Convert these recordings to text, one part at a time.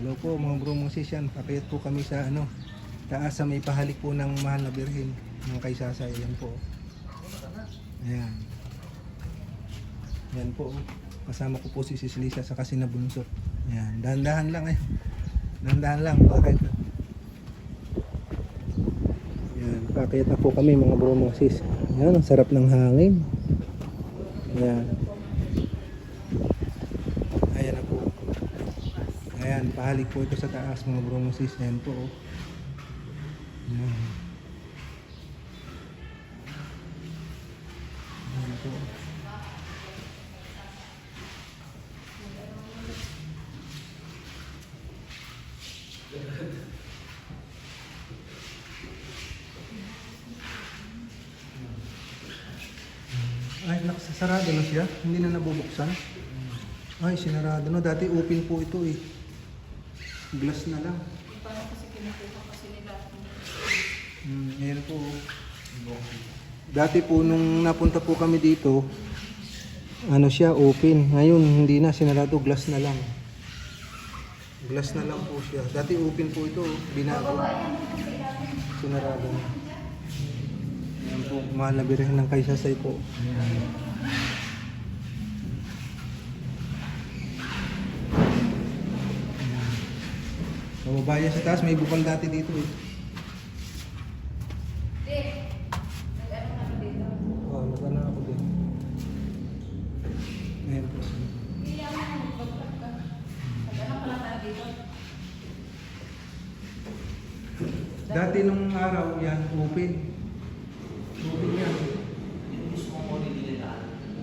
Hello po mga bro mga sis, yan. Pakiyat po kami sa ano, taas sa may pahalik po ng mahal na birhen ng kay Sasay. Yan po. Ayan. Yan po. Kasama ko po si Sis Lisa sa kasi na bunso. Ayan. Dahan-dahan lang eh. Dahan-dahan lang. Bakit? Ayan. Pakiyat na po kami mga bro mga sis. Ayan. Ang sarap ng hangin. Ayan. Ayan na po. Ayan. Pahalik po ito sa taas mga bro mga sis. Ayan po. Ayan. Ayan po. Ay, nakasarado na siya. Hindi na nabubuksan. Ay, sinarado na. Dati open po ito eh. Glass na lang. Paano kasi kinukuha kasi nila? Ayan po. Dati po nung napunta po kami dito, ano siya, open. Ngayon, hindi na. Sinarado, glass na lang. Glass na lang po siya. Dati open po ito. Binago. Sinarado na. Ayan po, mahal na birhen ng kay Sasay po. Mababaya sa taas, may bukal dati dito eh. Nag-ano na dito? Oh, nagana ako din. Ayan po. Hindi ako mag-vlog ka. Nag-ano pala tayo dito? Dati nung araw yan, open. Open yan.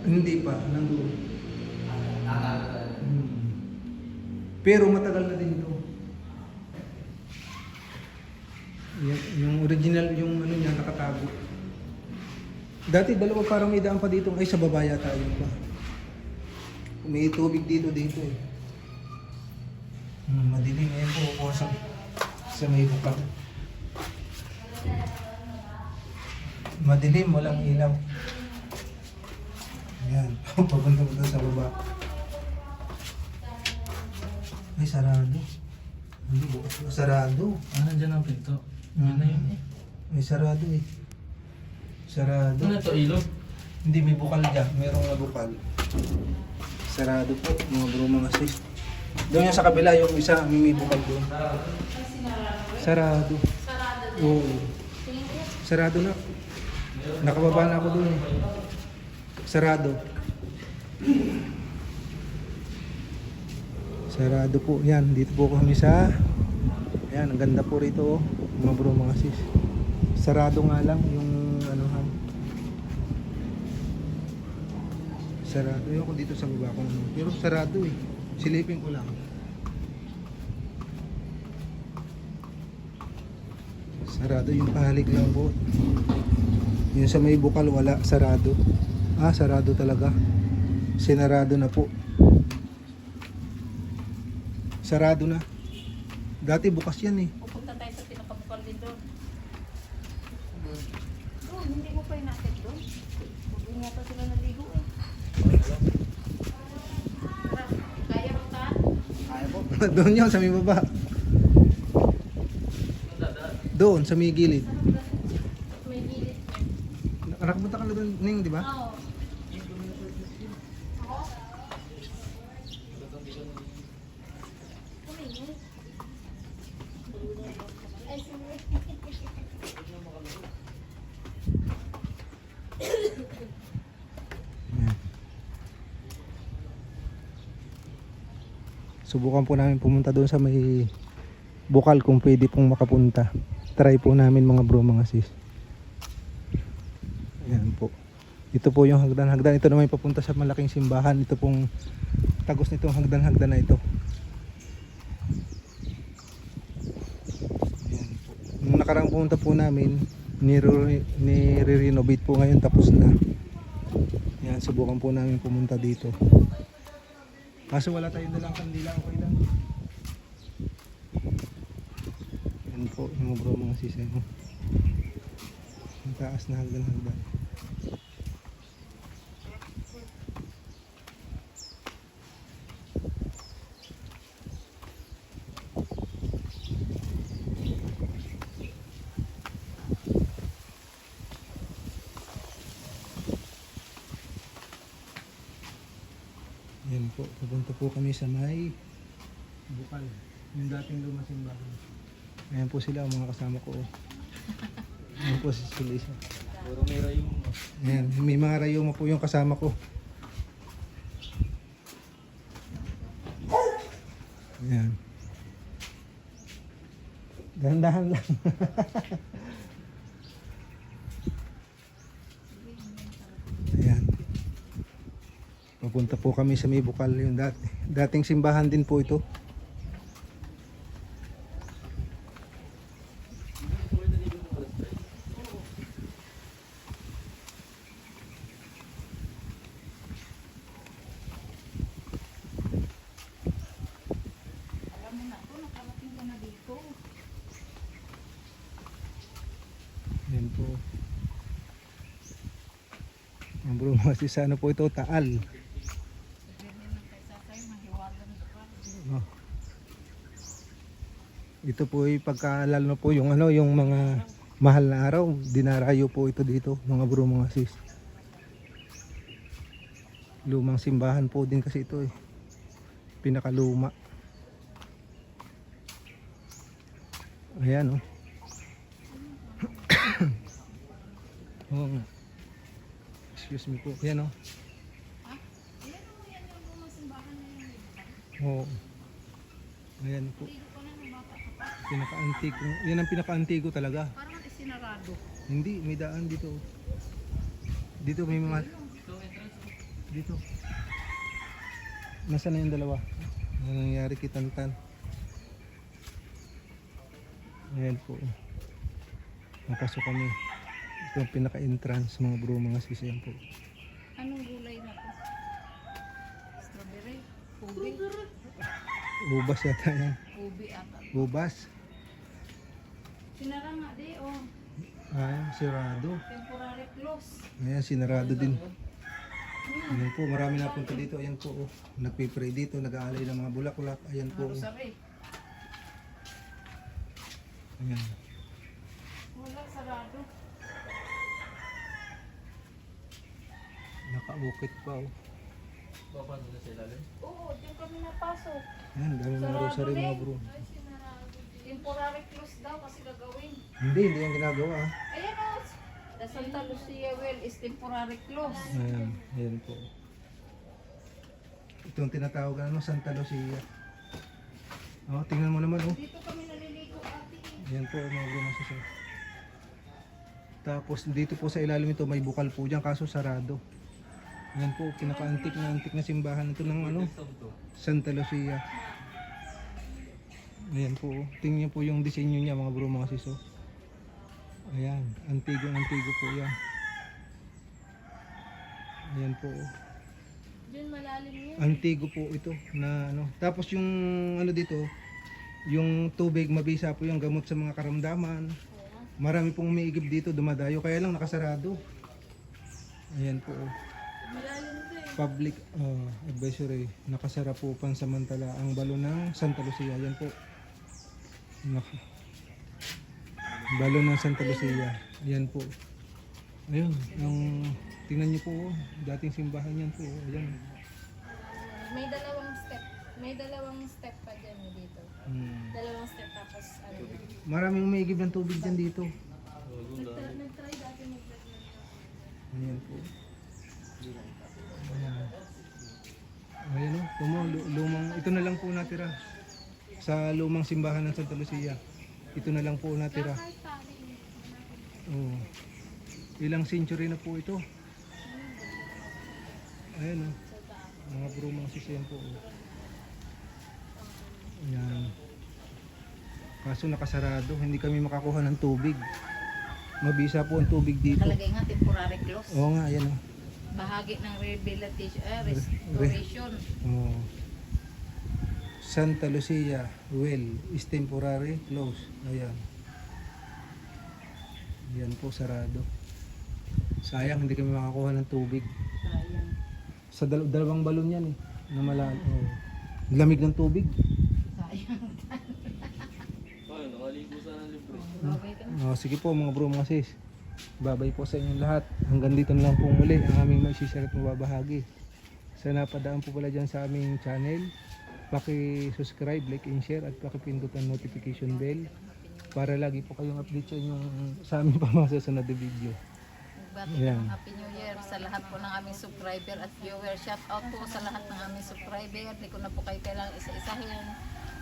Hindi pa, nandun. Pero matagal na din ito. Yung original, yung ano niya, nakatago. Dati dalawa parang may daan pa dito. Ay, sa baba yata yun pa. May tubig dito eh. Madilim. Ayan po, sa may bukal. Madilim, walang ilaw. Ayan, papunta ko doon sa baba. Ay, sarado. Hindi, bukas na sarado. Nandiyan ang pinto. Yun na yun eh. May sarado eh. Sarado. Ano to, ilog? Hindi, may bukal dyan. Merong na bukal. Sarado po, mga bro, mga sis. Doon yung sa kabila, yung isa, may bukal doon. Ay, sinarado. Sarado. Sarado din. Oo. Tingin ko. Sarado na. Nakababa na ako doon eh. Sarado. Sarado po. Yan, dito po kami sa... Yan, ang ganda po rito oh. Mga bro, mga sis. Sarado nga lang yung anuhan. Sarado. Ayun ko dito sa baba kung ano. Pero sarado eh. Silipin ko lang. Sarado yung pahalik lang po. Yung sa may bukal wala, sarado. Ah, sarado talaga. Sinarado na po. Sarado na. Dati bukas yan eh. Pupunta tayo sa pinakabukal din doon. Oh, hindi mo pa inakit doon. Huwag yata sila naligo eh. Tara, kaya mo ta? Kaya po. Doon yun, sa may baba. Doon, sa may gilid. May gilid. Nakapunta ka na doon, Ning, di ba? Oo. Ayan. Subukan po namin pumunta doon sa may bukal kung pwede pong makapunta. Try po namin mga bro, mga sis. Ayan po. Ito po yung hagdan-hagdan. Ito naman yung papunta sa malaking simbahan. Ito pong tagos nitong hagdan-hagdan na ito. Ayan po. Nung nakarang pumunta po namin, nire-renovate po ngayon, tapos na. Ayan, subukan po namin pumunta dito. Kaso wala tayong dalang kandila, okay lang. Yan po, mga bro, mga sisay mo. Ang taas na hagdan-hagdan. po kami sa may Bukal. Yung dating lumang simbahan. Ayan po sila ang mga kasama ko. Ayan po si Lisa. Puro may rayong. Ayan, may mga rayuma po yung kasama ko. Ayan. Dahan-dahan lang. Ayan. Papunta po kami sa may Bukal. Yung dating simbahan din po ito. Alam mo na to, nakarating ka na dito. Ayan po. Ang bro, kasi sa ano po ito, Taal. Sabihin ng kaysa tayo, mahiwagan ka. Oh. Ito po ay pagkalalo na po yung ano, yung mga mahal na araw, dinarayo po ito dito, mga bro, mga sis. Lumang simbahan po din kasi ito eh. Pinakaluma. Ayan oh. Oo nga. Excuse me po. Ayan oh. Ha? Ayan mo yan yung lumang simbahan na yun. Oo. Ayan po. Hindi ko na nung bata ka pa. Pinaka-antigo. Yan ang pinaka-antigo talaga. Parang isinarado. Hindi, may daan dito. Dito may mga... Dito. Nasaan na yung dalawa? Ano nangyari kay Tantan? Ayan po. Napasok kami. Ito ang pinaka-entrance mga bro, mga sis. Ayan po. Anong gulay na to? Strawberry? Ubi? Ubas yata yan. Ubi ata. Ubas. Sinara nga di, oh. Ayan, sirado. Temporary close. Ayan, sinarado din. Ayan po, marami na punta dito. Ayan po, oh. Nagpipray dito, nag-aalay ng mga bulaklak. Ayan po. Rosary. Ayan. Wala, sarado. Nakaukit pa, oh. Papasok na sa ilalim. Oo, diyan kami napasok. Ayan, dami mga rosary mga bro. Temporary close daw kasi gagawin. Hindi yung ginagawa. Ah. Ayan o. The Santa Lucia well is temporary close. Ayan, ayan po. Ito ang tinatawag na ano, Santa Lucia. Oh, tingnan mo naman oh. Dito kami naliligo ate. Ayan po mga bro masasya. Tapos dito po sa ilalim ito may bukal po dyan kaso sarado. Ayan po, pinaka-antik na simbahan ito ng ano, Santa Lucia. Ayan po, oh. Tingnan niyo po yung disenyo niya mga bro mga sis. Oh. Ayan, antigo po yan. Ayan po. Oh. Diyan malalim yun. Antigo po ito na ano. Tapos yung ano dito, yung tubig mabisa po yung gamot sa mga karamdaman. Marami pong umiigib dito, dumadayo kaya lang nakasarado. Ayan po. Oh. Malalim ito eh. Public advisory, nakasara po pansamantala ang balon ng Santa Lucia. Ayan po. Balon ng Santa Lucia. Ayan po. Ayun, ang tingnan niyo po, oh, dating simbahan yan po. Oh. Ayan. May dalawang step. May dalawang step pa dyan dito. Dalawang step tapos ano. Maraming umiigib ng tubig dyan dito. Nag-try dati mag-vlog. Ayan po. Ayan. Ayan o, lumang, ito na lang po natira. Sa lumang simbahan ng Santa Lucia. Ito na lang po natira. Kahit tali. Oh. Ilang century na po ito. Ayan o. Mga bro, mga sis, yan po. Oh. Ayan. Kaso nakasarado, hindi kami makakuha ng tubig. Mabisa po ang tubig dito. Nakalagay nga temporary close. Oo nga, ayan o. Bahagi ng rehabilitation, restoration. Oh. Santa Lucia well is temporary closed. Ayan. Yan po sarado. Sayang hindi kami makakuha ng tubig. Sayang. Sa dalawang balon yan eh. Na malalim. Oh. Lamig ng tubig. Sayang. Ay, nakaligo sana ng libre. Bagay ka na. Oh, sige po mga bro mga sis. Babay po sa inyong lahat. Hanggang dito na lang po muli ang aming maisishare at mababahagi. sa napadaan po pala dyan sa aming channel. Paki-subscribe, like and share at pakipindot ang notification bell para lagi po kayong update sa aming pamasusunod na video. Nagbati Yan. ng Happy New Year sa lahat po ng aming subscriber at viewer. Shout out po sa lahat ng aming subscriber. Hindi ko na po kayo kailangang isa-isahin.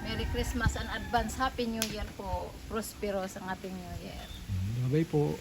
Merry Christmas and advance Happy New Year po. Prosperous ang ating New Year. Bye-bye po.